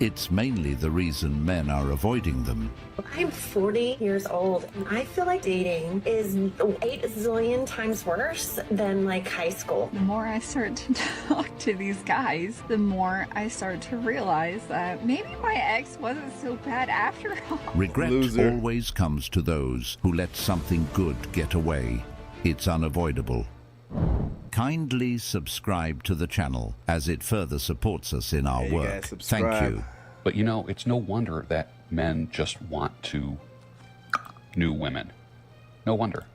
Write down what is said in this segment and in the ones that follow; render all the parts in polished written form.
It's mainly the reason men are avoiding them. I'm 40 years old, and I feel like dating is 8 zillion times worse than like high school. The more I start to talk to these guys, the more I start to realize that maybe my ex wasn't so bad after all. Regret Loser. always comes to those who let something good get away. It's unavoidable. Kindly subscribe to the channel as it further supports us in our Yeah, you gotta work. subscribe. Thank you. But you know, it's no wonder that men just want to new women. No wonder.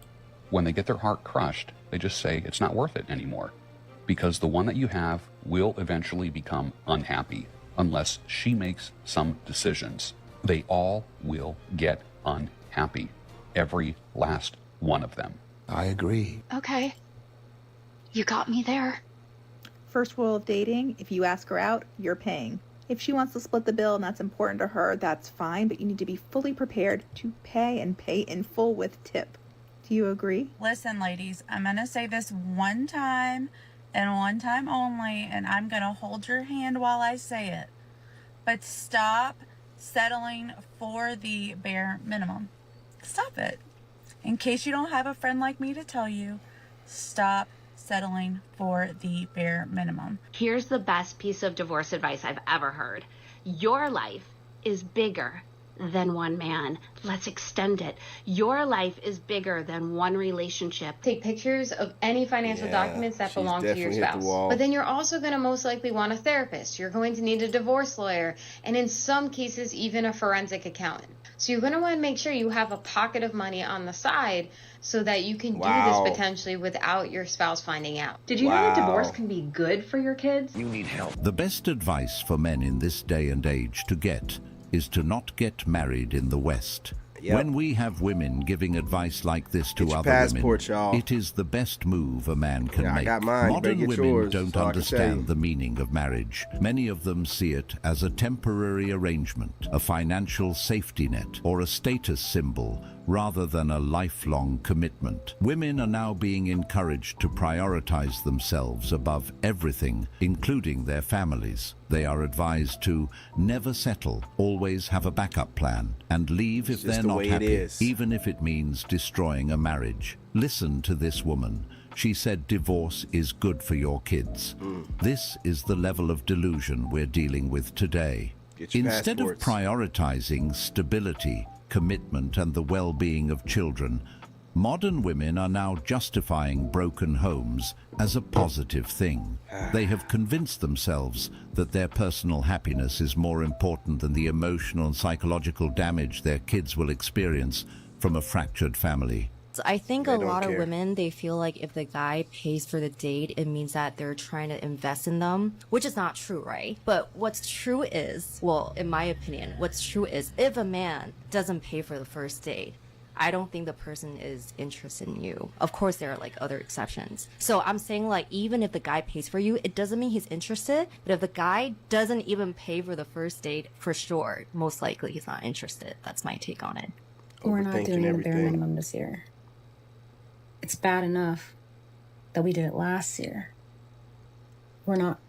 When they get their heart crushed, they just say it's not worth it anymore. Because the one that you have will eventually become unhappy unless she makes some decisions. They all will get unhappy. Every last one of them. I agree. Okay. You got me there. First rule of dating, if you ask her out, you're paying. If she wants to split the bill and that's important to her, that's fine, but you need to be fully prepared to pay and pay in full with tip. Do you agree? Listen, ladies, I'm going to say this one time and one time only, and I'm going to hold your hand while I say it. But stop settling for the bare minimum. Stop it. In case you don't have a friend like me to tell you, stop settling for the bare minimum. Here's the best piece of divorce advice I've ever heard. Your life is bigger than one man. Let's extend it. Your life is bigger than one relationship. Take pictures of any financial documents that she's belong to your definitely hit the spouse. wall. But then you're also going to most likely want a therapist. You're going to need a divorce lawyer, and in some cases, even a forensic accountant. So you're going to want to make sure you have a pocket of money on the side so that you can do this potentially without your spouse finding out. Did you know that divorce can be good for your kids? You need help. The best advice for men in this day and age to get is to not get married in the West. Yep. When we have women giving advice like this to Get your other passport, women, y'all. it is the best move a man can Yeah, I make. got mine. You better Modern get women yours. don't That's all I can tell you. understand the meaning of marriage. Many of them see it as a temporary arrangement, a financial safety net, or a status symbol, rather than a lifelong commitment. Women are now being encouraged to prioritize themselves above everything, including their families. They are advised to never settle, always have a backup plan, and leave if It's they're just the not way it happy, is. even if it means destroying a marriage. Listen to this woman. She said divorce is good for your kids. This is the level of delusion we're dealing with today. Get your Instead of passports. prioritizing stability, commitment, and the well-being of children, modern women are now justifying broken homes as a positive thing. They have convinced themselves that their personal happiness is more important than the emotional and psychological damage their kids will experience from a fractured family. I think They a don't lot care. of women, they feel like if the guy pays for the date, it means that they're trying to invest in them, which is not true, right? But what's true is, well, in my opinion, what's true is if a man doesn't pay for the first date, I don't think the person is interested in you. Of course, there are like other exceptions. So I'm saying like, even if the guy pays for you, it doesn't mean he's interested. But if the guy doesn't even pay for the first date, for sure, most likely he's not interested. That's my take on it. We're not Overthinking doing the bare everything. minimum this year. It's bad enough that we did it last year. We're not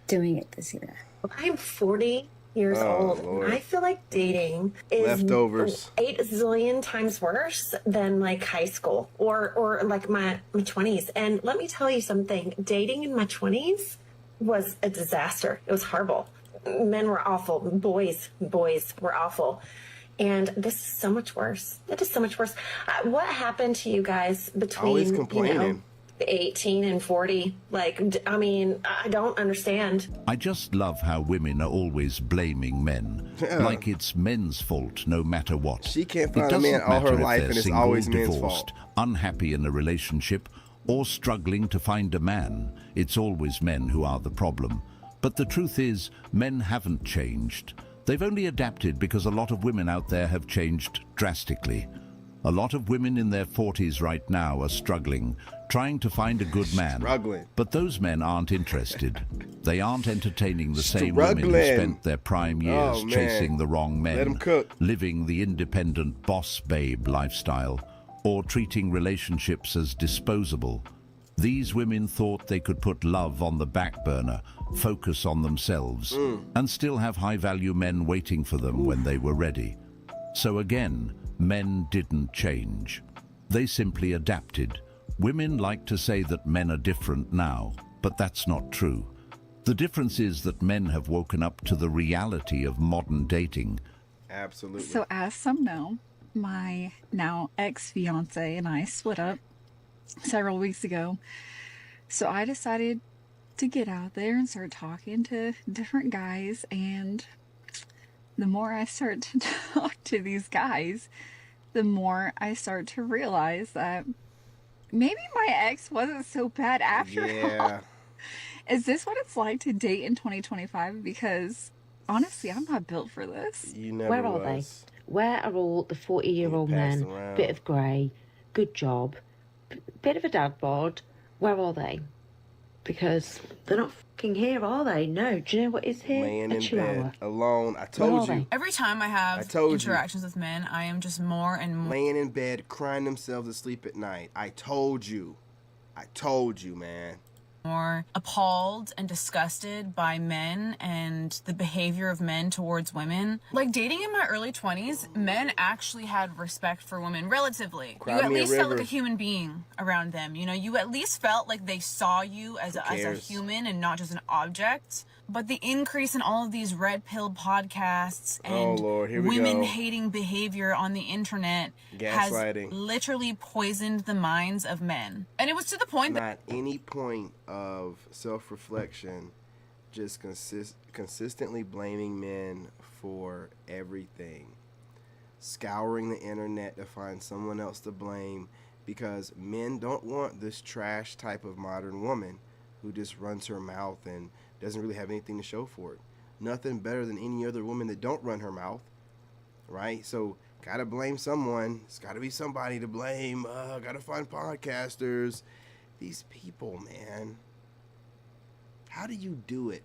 doing it this year. I'm 40 years Oh, old, Lord. and I feel like dating is Leftovers. 8 zillion times worse than like high school or like my 20s. And let me tell you something, dating in my 20s was a disaster. It was horrible. Men were awful. Boys were awful. And this is so much worse. It is so much worse. What happened to you guys Always between, complaining. 18 and 40? Like, I mean, I don't understand. I just love how women are always blaming men, like it's men's fault no matter what. She can't It find a man doesn't all her matter if life, they're and it's single, always men's divorced, fault. unhappy in a relationship, or struggling to find a man. It's always men who are the problem. But the truth is, men haven't changed. They've only adapted because a lot of women out there have changed drastically. A lot of women in their 40s right now are struggling, trying to find a good man. Struggling. But those men aren't interested. They aren't entertaining the same women who Struggling. spent their prime years Oh, man. chasing the wrong men, Let 'em cook. living the independent boss babe lifestyle, or treating relationships as disposable. These women thought they could put love on the back burner, focus on themselves, and still have high-value men waiting for them when they were ready. So again, men didn't change. They simply adapted. Women like to say that men are different now, but that's not true. The difference is that men have woken up to the reality of modern dating. Absolutely. So, as some know, my now ex-fiance and I split up several weeks ago. So I decided to get out there and start talking to different guys, and the more I start to talk to these guys, the more I start to realize that maybe my ex wasn't so bad after all. Is this what it's like to date in 2025? Because honestly, I'm not built for this. You never Where are was. they? Where are all the 40-year-old men? around. Bit of grey, good job, bit of a dad bod. Where are they? Because they're not fucking here, are they? No. Do you know what is here? Laying A in chihuahua. bed alone. I Where told are you. they? Every time I have I told you. interactions with men, I am just more and more. Laying in bed, crying themselves to sleep at night. I told you. I told you, man. More appalled and disgusted by men and the behavior of men towards women. Like dating in my early 20s, men actually had respect for women relatively. Cry You at me a least felt like river. a human being around them. You know, you at least felt like they saw you as a cares? human and not just an object. But the increase in all of these red pill podcasts Oh, and Lord, here we women go. hating behavior on the internet has Gaslighting. literally poisoned the minds of men. And it was to the point that Not any point of self-reflection, just consistently blaming men for everything. Scouring the internet to find someone else to blame, because men don't want this trash type of modern woman who just runs her mouth and doesn't really have anything to show for it. Nothing better than any other woman that don't run her mouth, right? So gotta blame someone. It's gotta be somebody to blame. Gotta find podcasters. These people, man. How do you do it?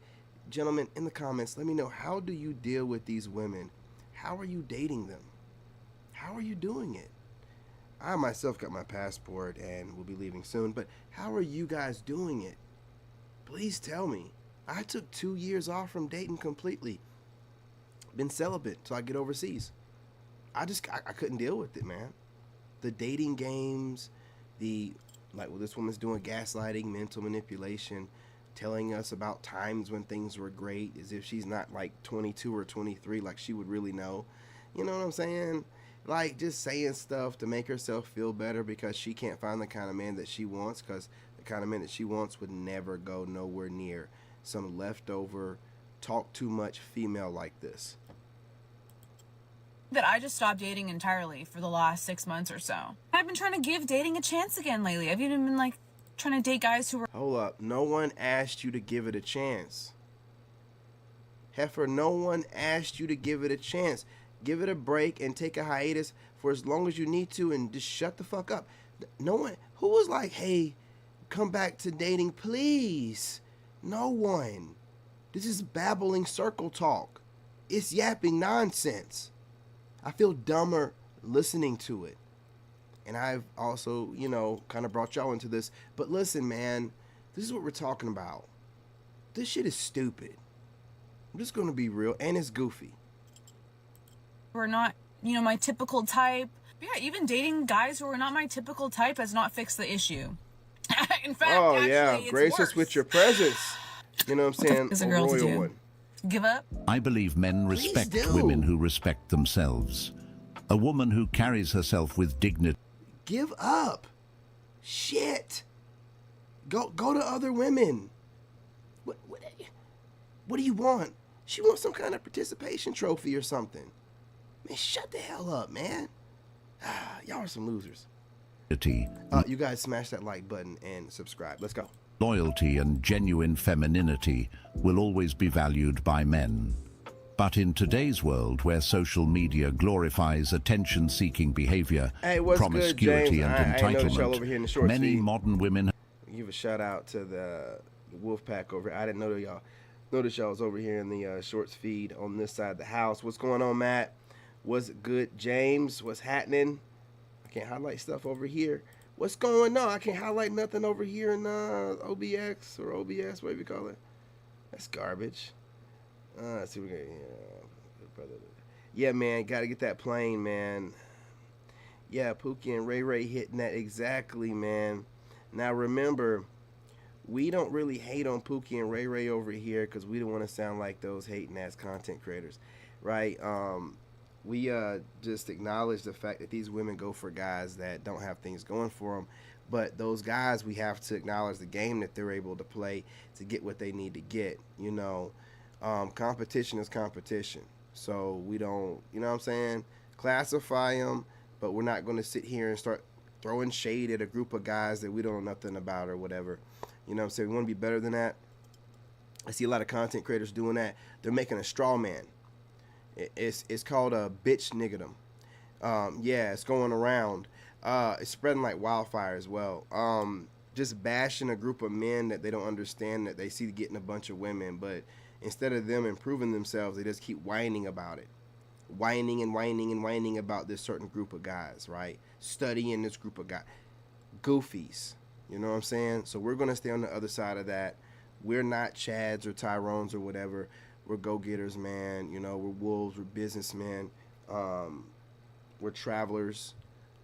Gentlemen, in the comments, let me know, how do you deal with these women? How are you dating them? How are you doing it? I myself got my passport and will be leaving soon, but how are you guys doing it? Please tell me. I took 2 years off from dating completely. Been celibate till I get overseas. I couldn't deal with it, man. The dating games, like what this woman's doing, gaslighting, mental manipulation, telling us about times when things were great, as if she's not like 22 or 23, like she would really know. You know what I'm saying? Like just saying stuff to make herself feel better because she can't find the kind of man that she wants, because the kind of man that she wants would never go nowhere near some leftover, talk too much female like this. I just stopped dating entirely for the last 6 months or so. I've been trying to give dating a chance again lately. I've even been like trying to date guys who were. Hold up. No one asked you to give it a chance. Heifer, no one asked you to give it a chance. Give it a break and take a hiatus for as long as you need to and just shut the fuck up. No one, who was like, hey, come back to dating, please? No one. This is babbling circle talk. It's yapping nonsense. I feel dumber listening to it. And I've also, you know, kind of brought y'all into this. But listen, man, this is what we're talking about. This shit is stupid. I'm just going to be real. And it's goofy. Were not, you know, my typical type. Yeah, even dating guys who are not my typical type has not fixed the issue. In fact, Oh, actually, yeah. it's Grace us worse. with your presence. You know what I'm saying? Is a A girl to royal do? one. Give up? I believe men Please respect do. women who respect themselves. A woman who carries herself with dignity Give up. Shit. Go to other women. What do you want? She wants some kind of participation trophy or something. Man, shut the hell up, man. Y'all are some losers. You guys smash that like button and subscribe. Let's go. Loyalty and genuine femininity will always be valued by men. But in today's world, where social media glorifies attention-seeking behavior, Hey, what's good, promiscuity, James? and I noticed y'all over here in the entitlement, short many feed. modern women Give a shout out to the wolf pack over here. I didn't know that y'all noticed y'all was over here in the shorts feed on this side of the house. What's going on, Matt? What's good, James? What's happening? I can't highlight stuff over here. What's going on? I can't highlight nothing over here in OBX or OBS, whatever you call it. That's garbage. Let's see, yeah, man, gotta get that plane, man. Yeah, Pookie and Ray Ray hitting that exactly, man. Now remember, we don't really hate on Pookie and Ray Ray over here because we don't want to sound like those hating ass content creators, right? We just acknowledge the fact that these women go for guys that don't have things going for them, but those guys, we have to acknowledge the game that they're able to play to get what they need to get. You know, competition is competition, so we don't, you know what I'm saying, classify them, but we're not going to sit here and start throwing shade at a group of guys that we don't know nothing about or whatever. You know what I'm saying? We want to be better than that. I see a lot of content creators doing that. They're making a straw man. It's called a bitch niggerdom. Yeah, it's going around. It's spreading like wildfire as well. Just bashing a group of men that they don't understand, that they see getting a bunch of women, but instead of them improving themselves, they just keep whining about it. Whining and whining and whining about this certain group of guys, right? Studying this group of guys. Goofies. You know what I'm saying? So we're going to stay on the other side of that. We're not Chads or Tyrones or whatever. We're go-getters, man. You know, we're wolves. We're businessmen. We're travelers.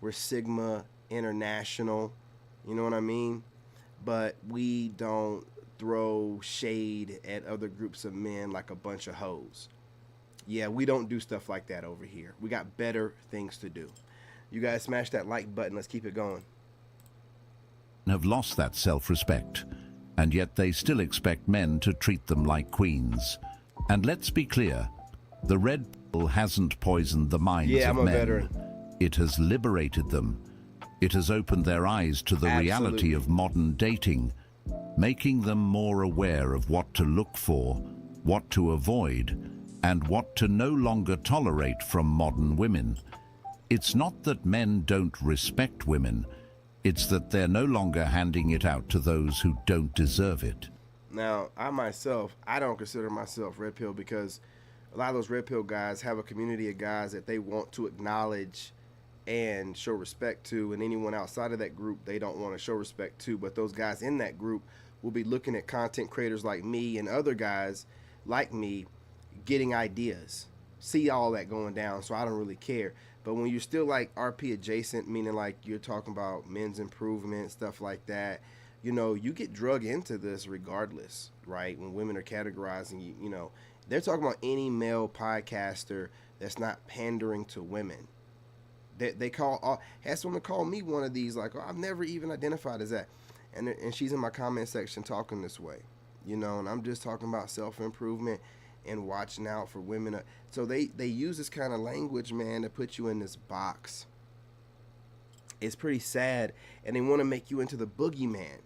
We're Sigma International. You know what I mean? But we don't throw shade at other groups of men like a bunch of hoes. Yeah, we don't do stuff like that over here. We got better things to do. You guys smash that like button. Let's keep it going. Have lost that self-respect, and yet they still expect men to treat them like queens. And let's be clear, the red pill hasn't poisoned the minds of men. Veteran. It has liberated them. It has opened their eyes to the reality of modern dating, making them more aware of what to look for, what to avoid, and what to no longer tolerate from modern women. It's not that men don't respect women, it's that they're no longer handing it out to those who don't deserve it. Now, I don't consider myself red pill because a lot of those red pill guys have a community of guys that they want to acknowledge and show respect to, and anyone outside of that group they don't want to show respect to. But those guys in that group will be looking at content creators like me and other guys like me getting ideas, see all that going down, so I don't really care. But when you're still like RP adjacent, meaning like you're talking about men's improvement, stuff like that, you know, you get drug into this regardless, right? When women are categorizing you, you know, they're talking about any male podcaster that's not pandering to women. They had someone call me one of these, like, oh, I've never even identified as that. And she's in my comment section talking this way, you know, and I'm just talking about self-improvement and watching out for women. So they use this kind of language, man, to put you in this box. It's pretty sad, and they want to make you into the boogeyman.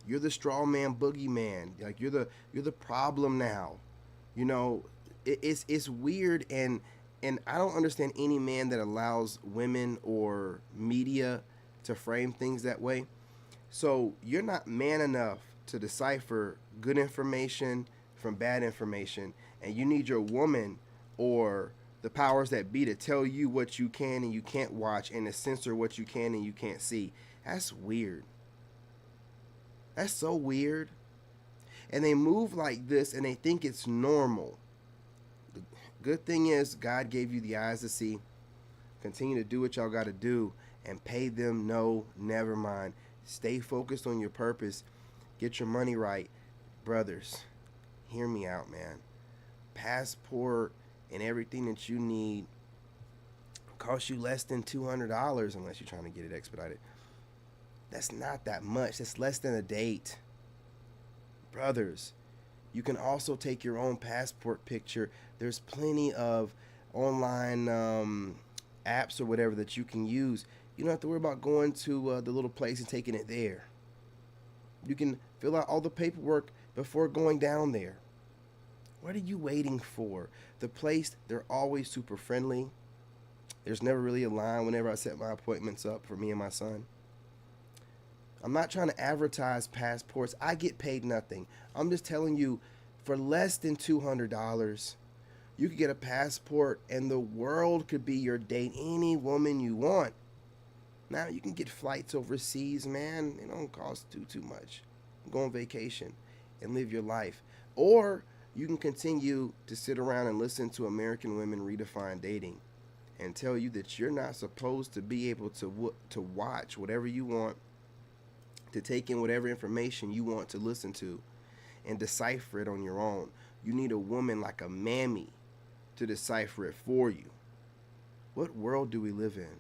You're the straw man boogeyman. Like you're the problem now. You know, it's weird, and I don't understand any man that allows women or media to frame things that way. So you're not man enough to decipher good information from bad information, and you need your woman or the powers that be to tell you what you can and you can't watch and to censor what you can and you can't see. That's weird. That's so weird. And they move like this and they think it's normal. The good thing is God gave you the eyes to see. Continue to do what y'all got to do and pay them no, never mind. Stay focused on your purpose. Get your money right. Brothers, hear me out, man. Passport and everything that you need costs you less than $200 unless you're trying to get it expedited. That's not that much. That's less than a date. Brothers, you can also take your own passport picture. There's plenty of online apps or whatever that you can use. You don't have to worry about going to the little place and taking it there. You can fill out all the paperwork before going down there. What are you waiting for? The place, they're always super friendly. There's never really a line whenever I set my appointments up for me and my son. I'm not trying to advertise passports. I get paid nothing. I'm just telling you, for less than $200, you could get a passport and the world could be your date. Any woman you want. Now you can get flights overseas, man. It don't cost too much. Go on vacation and live your life. Or you can continue to sit around and listen to American Women Redefine Dating and tell you that you're not supposed to be able to watch whatever you want, to take in whatever information you want to listen to and decipher it on your own. You need a woman like a mammy to decipher it for you. What world do we live in?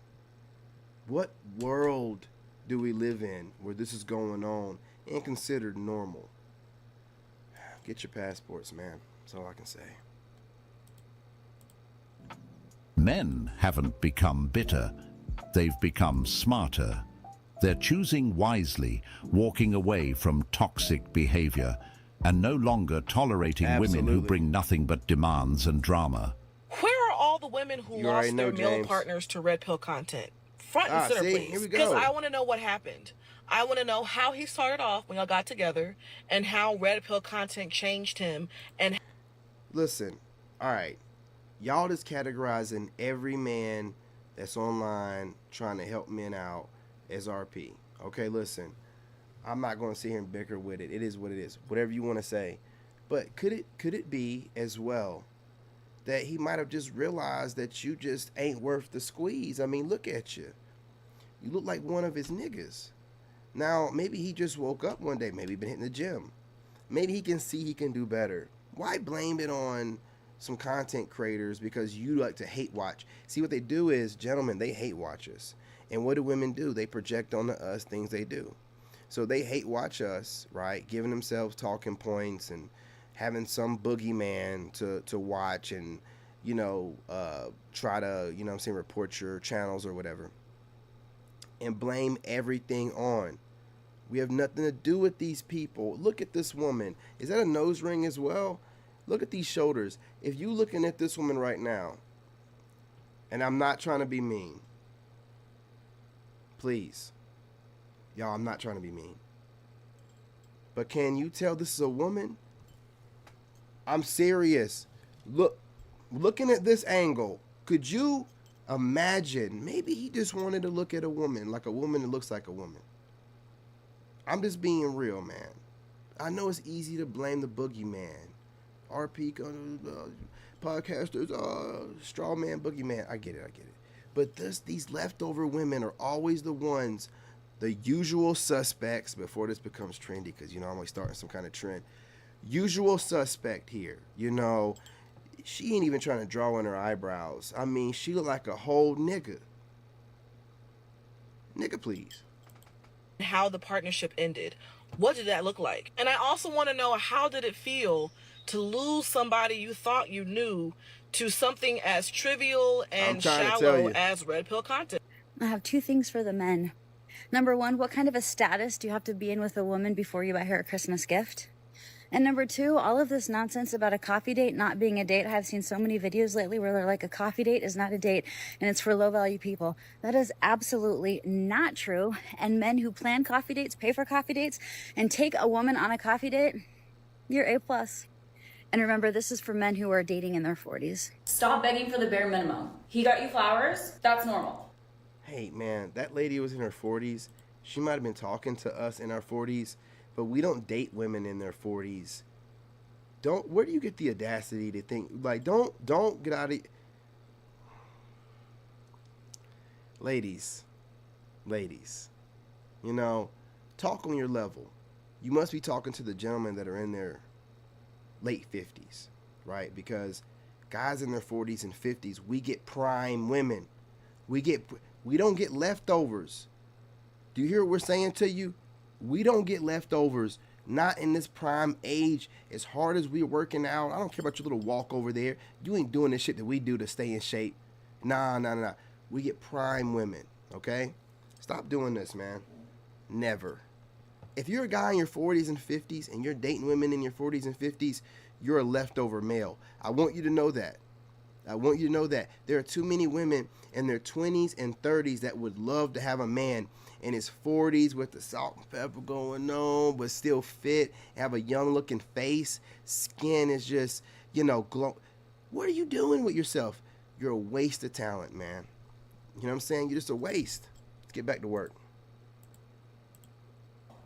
What world do we live in where this is going on and considered normal? Get your passports, man. That's all I can say. Men haven't become bitter. They've become smarter. They're choosing wisely, walking away from toxic behavior, and no longer tolerating women who Absolutely. bring nothing but demands and drama. Where are all the women who You already lost know, their male James. partners to red pill content? Front and center, See, here please. we Because go. I want to know what happened. I want to know how he started off when y'all got together and how red pill content changed him and Listen, all right. Y'all just categorizing every man that's online trying to help men out as RP. Okay, listen. I'm not going to sit here and bicker with it. It is what it is. Whatever you want to say. But could it be as well that he might have just realized that you just ain't worth the squeeze? I mean, look at you. You look like one of his niggas. Now, maybe he just woke up one day. Maybe been hitting the gym. Maybe he can see he can do better. Why blame it on some content creators because you like to hate watch? See, what they do is, gentlemen, they hate watch us. And what do women do? They project onto us things they do. So they hate watch us, right? Giving themselves talking points and having some boogeyman to watch and, try to, report your channels or whatever. And blame everything on. We have nothing to do with these people. Look at this woman. Is that a nose ring as well? Look at these shoulders. If you looking at this woman right now, and I'm not trying to be mean. Please. Y'all, I'm not trying to be mean. But can you tell this is a woman? I'm serious. Looking at this angle, could you imagine? Maybe he just wanted to look at a woman, like a woman that looks like a woman. I'm just being real, man. I know it's easy to blame the boogeyman. RP podcasters, straw man, boogeyman. I get it. But these leftover women are always the ones, the usual suspects, before this becomes trendy, because, I'm always starting some kind of trend. Usual suspect here, she ain't even trying to draw in her eyebrows. I mean, she look like a whole nigga. Nigga, please. how the partnership ended. What did that look like? And I also want to know, how did it feel to lose somebody you thought you knew to something as trivial and shallow as red pill content? I have two things for the men. Number one, what kind of a status do you have to be in with a woman before you buy her a Christmas gift? And number two, all of this nonsense about a coffee date not being a date. I've seen so many videos lately where they're like, a coffee date is not a date and it's for low value people. That is absolutely not true. And men who plan coffee dates, pay for coffee dates, and take a woman on a coffee date, you're A+. And remember, this is for men who are dating in their 40s. Stop begging for the bare minimum. He got you flowers, that's normal. Hey, man, that lady was in her 40s. She might have been talking to us in our 40s, but we don't date women in their 40s. Where do you get the audacity to think, like, don't get out of... Ladies, talk on your level. You must be talking to the gentlemen that are in their late 50s, right? Because guys in their 40s and 50s, we get prime women. We don't get leftovers. Do you hear what we're saying to you? We don't get leftovers. Not in this prime age. As hard as we're working out, I don't care about your little walk over there. You ain't doing the shit that we do to stay in shape. Nah. We get prime women, okay? Stop doing this, man. Never. If you're a guy in your 40s and 50s and you're dating women in your 40s and 50s, you're a leftover male. I want you to know that. There are too many women in their 20s and 30s that would love to have a man in his 40s with the salt and pepper going on, but still fit, have a young looking face, skin is just, glow. What are you doing with yourself? You're a waste of talent, man. You know what I'm saying? You're just a waste. Let's get back to work.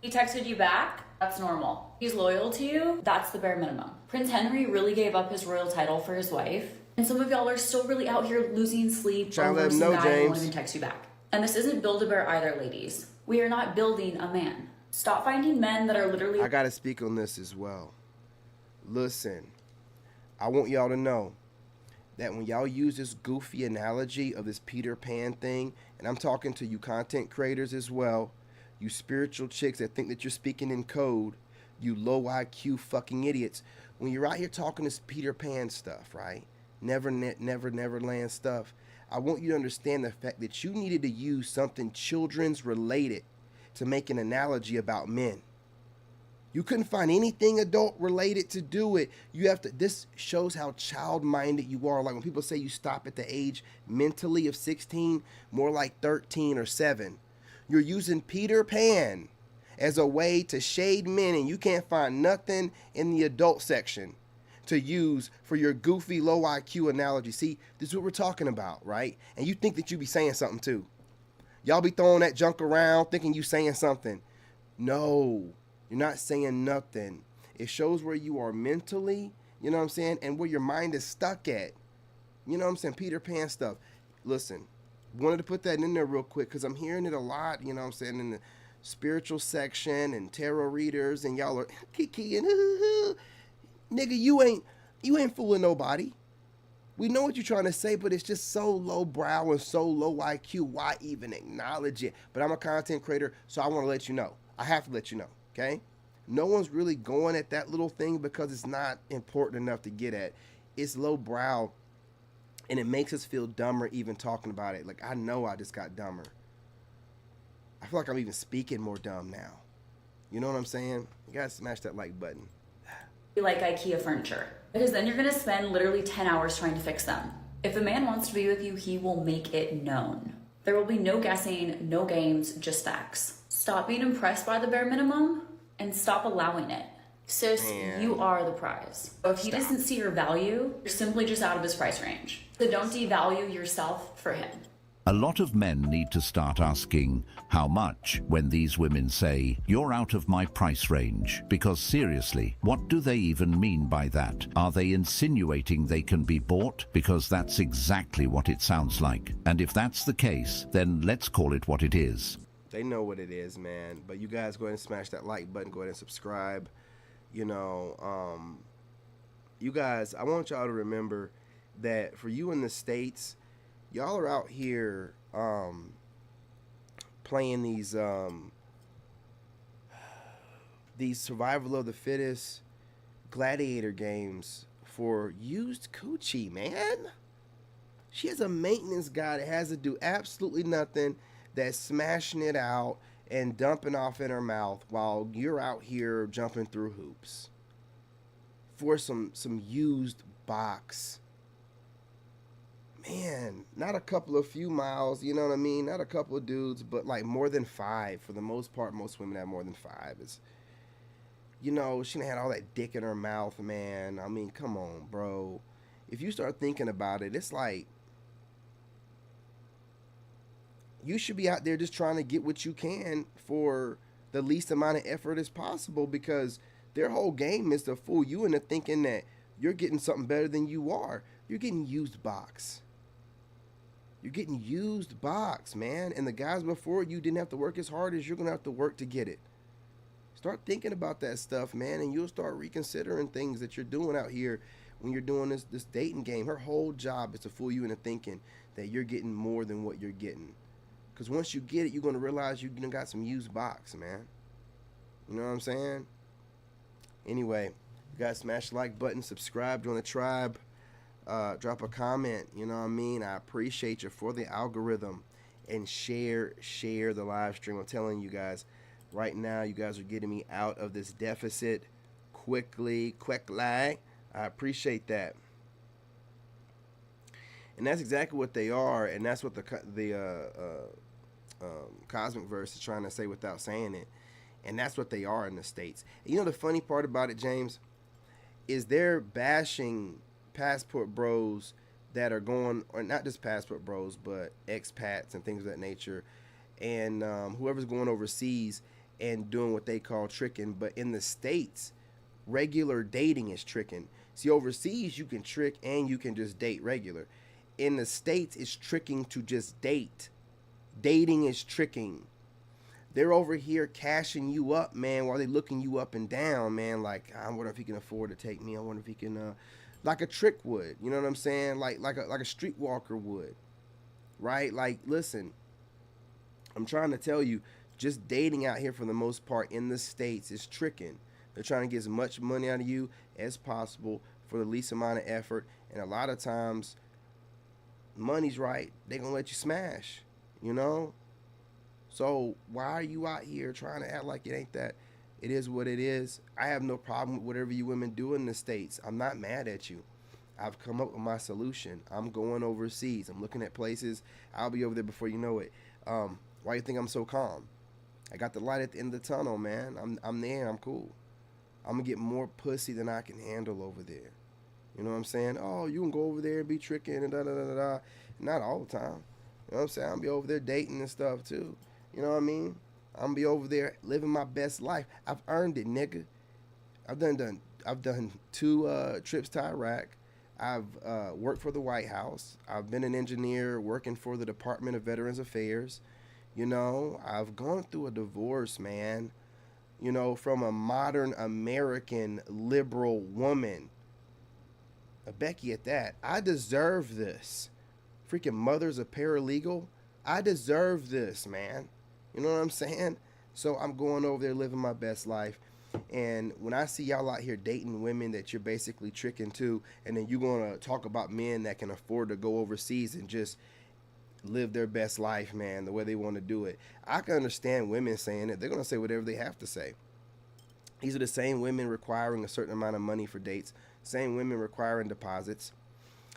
He texted you back? That's normal. He's loyal to you? That's the bare minimum. Prince Henry really gave up his royal title for his wife, and some of y'all are still really out here losing sleep Trying to let over him some know, guy who won't James. even text you back. And this isn't Build-A-Bear either, ladies. We are not building a man. Stop finding men that are literally... I got to speak on this as well. Listen, I want y'all to know that when y'all use this goofy analogy of this Peter Pan thing, and I'm talking to you content creators as well, you spiritual chicks that think that you're speaking in code, you low IQ fucking idiots. When you're out here talking this Peter Pan stuff, right? Neverland stuff. I want you to understand the fact that you needed to use something children's related to make an analogy about men. You couldn't find anything adult related to do it. You have to, this shows how child-minded you are. Like when people say you stop at the age mentally of 16, more like 13 or 7. You're using Peter Pan as a way to shade men, and you can't find nothing in the adult section to use for your goofy low IQ analogy. See, this is what we're talking about, right? And you think that you be saying something too. Y'all be throwing that junk around thinking you saying something. No, you're not saying nothing. It shows where you are mentally, you know what I'm saying, and where your mind is stuck at. You know what I'm saying? Peter Pan stuff. Listen, wanted to put that in there real quick because I'm hearing it a lot, you know what I'm saying, in the spiritual section and tarot readers, and y'all are kiki and nigga, you ain't fooling nobody. We know what you're trying to say, but it's just so low brow and so low IQ. Why even acknowledge it? But I'm a content creator, so I want to let you know. I have to let you know, okay? No one's really going at that little thing because it's not important enough to get at. It's low brow, and it makes us feel dumber even talking about it. Like, I know I just got dumber. I feel like I'm even speaking more dumb now. You know what I'm saying? You gotta smash that like button. like IKEA furniture, because then you're going to spend literally 10 hours trying to fix them. If a man wants to be with you, he will make it known. There will be no guessing, no games, just facts. Stop being impressed by the bare minimum and stop allowing it. Sis, you are the prize. So if he doesn't see your value, you're simply just out of his price range. So don't devalue yourself for him. A lot of men need to start asking, how much, when these women say, you're out of my price range? Because seriously, what do they even mean by that? Are they insinuating they can be bought? Because that's exactly what it sounds like. And if that's the case, then let's call it what it is. They know what it is, man. But you guys go ahead and smash that like button. Go ahead and subscribe. You know, you guys, I want y'all to remember that for you in the States, y'all are out here playing these survival of the fittest gladiator games for used coochie, man. She has a maintenance guy that has to do absolutely nothing, that's smashing it out and dumping off in her mouth while you're out here jumping through hoops for some used box. Man, not a couple of few miles, you know what I mean? Not a couple of dudes, but like more than 5. For the most part, most women have more than 5. It's, you know, she had all that dick in her mouth, man. I mean, come on, bro. If you start thinking about it, it's like you should be out there just trying to get what you can for the least amount of effort as possible, because their whole game is to fool you into thinking that you're getting something better than you are. You're getting used box. You're getting used box, man. And the guys before you didn't have to work as hard as you're going to have to work to get it. Start thinking about that stuff, man, and you'll start reconsidering things that you're doing out here when you're doing this dating game. Her whole job is to fool you into thinking that you're getting more than what you're getting. Because once you get it, you're going to realize you got some used box, man. You know what I'm saying? Anyway, you guys smash the like button, subscribe, join the tribe. Drop a comment, you know what I mean? I appreciate you for the algorithm, and share the live stream. I'm telling you guys, right now, you guys are getting me out of this deficit quickly. I appreciate that. And that's exactly what they are, and that's what the Cosmic Verse is trying to say without saying it. And that's what they are in the States. And you know the funny part about it, James, is they're bashing passport bros that are going, or not just passport bros, but expats and things of that nature, and whoever's going overseas and doing what they call tricking. But in the States, regular dating is tricking. See, overseas you can trick and you can just date regular. In the States, it's tricking to just date. Dating is tricking. They're over here cashing you up, man, while they're looking you up and down, man. Like, I wonder if he can afford to take me. I wonder if he can, like a trick would. You know what I'm saying? Like a streetwalker would, right? Like, listen, I'm trying to tell you, just dating out here for the most part in the States is tricking. They're trying to get as much money out of you as possible for the least amount of effort. And a lot of times, money's right. They're going to let you smash, you know? So why are you out here trying to act like it ain't that? It is what it is. I have no problem with whatever you women do in the States. I'm not mad at you. I've come up with my solution. I'm going overseas. I'm looking at places. I'll be over there before you know it. Why you think I'm so calm? I got the light at the end of the tunnel, man. I'm there. I'm cool. I'm going to get more pussy than I can handle over there. You know what I'm saying? Oh, you can go over there and be tricking and da-da-da-da-da. Not all the time. You know what I'm saying? I'll be over there dating and stuff, too. You know what I mean? I'm going to be over there living my best life. I've earned it, nigga. I've done 2 trips to Iraq. I've worked for the White House. I've been an engineer working for the Department of Veterans Affairs. You know, I've gone through a divorce, man. You know, from a modern American liberal woman. A Becky at that. I deserve this. Freaking mother's a paralegal. I deserve this, man. You know what I'm saying? So I'm going over there living my best life. And when I see y'all out here dating women that you're basically tricking to, and then you're going to talk about men that can afford to go overseas and just live their best life, man, the way they want to do it. I can understand women saying it. They're going to say whatever they have to say. These are the same women requiring a certain amount of money for dates, same women requiring deposits,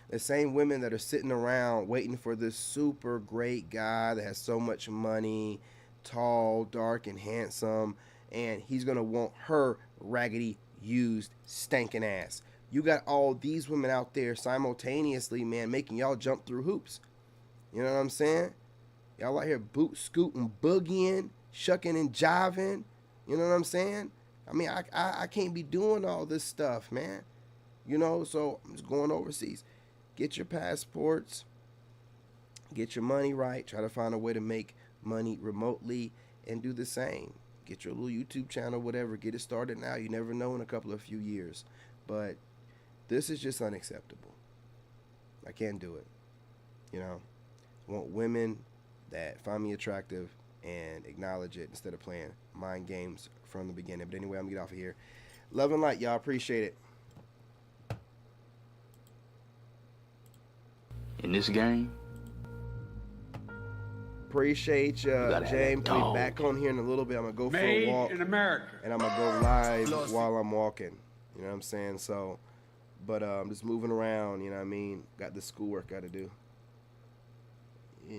the same women that are sitting around waiting for this super great guy that has so much money, tall, dark, and handsome, and he's going to want her raggedy, used, stinking ass. You got all these women out there simultaneously, man, making y'all jump through hoops. You know what I'm saying? Y'all out here boot scooting, boogieing, shucking and jiving. You know what I'm saying? I mean, I can't be doing all this stuff, man. You know, so I'm just going overseas. Get your passports. Get your money right. Try to find a way to make money remotely and do the same. Get your little YouTube channel, whatever. Get it started now. You never know in a few years. But this is just unacceptable. I can't do it. You know, I want women that find me attractive and acknowledge it instead of playing mind games from the beginning. But anyway, I'm going to get off of here. Love and light, y'all. Appreciate it. In this game, appreciate you, James. I'll be back on here in a little bit. I'm going to go for a walk. Made in America. And I'm going to go live while I'm walking. You know what I'm saying? So, but I'm just moving around, you know what I mean? Got the schoolwork got to do. Yeah.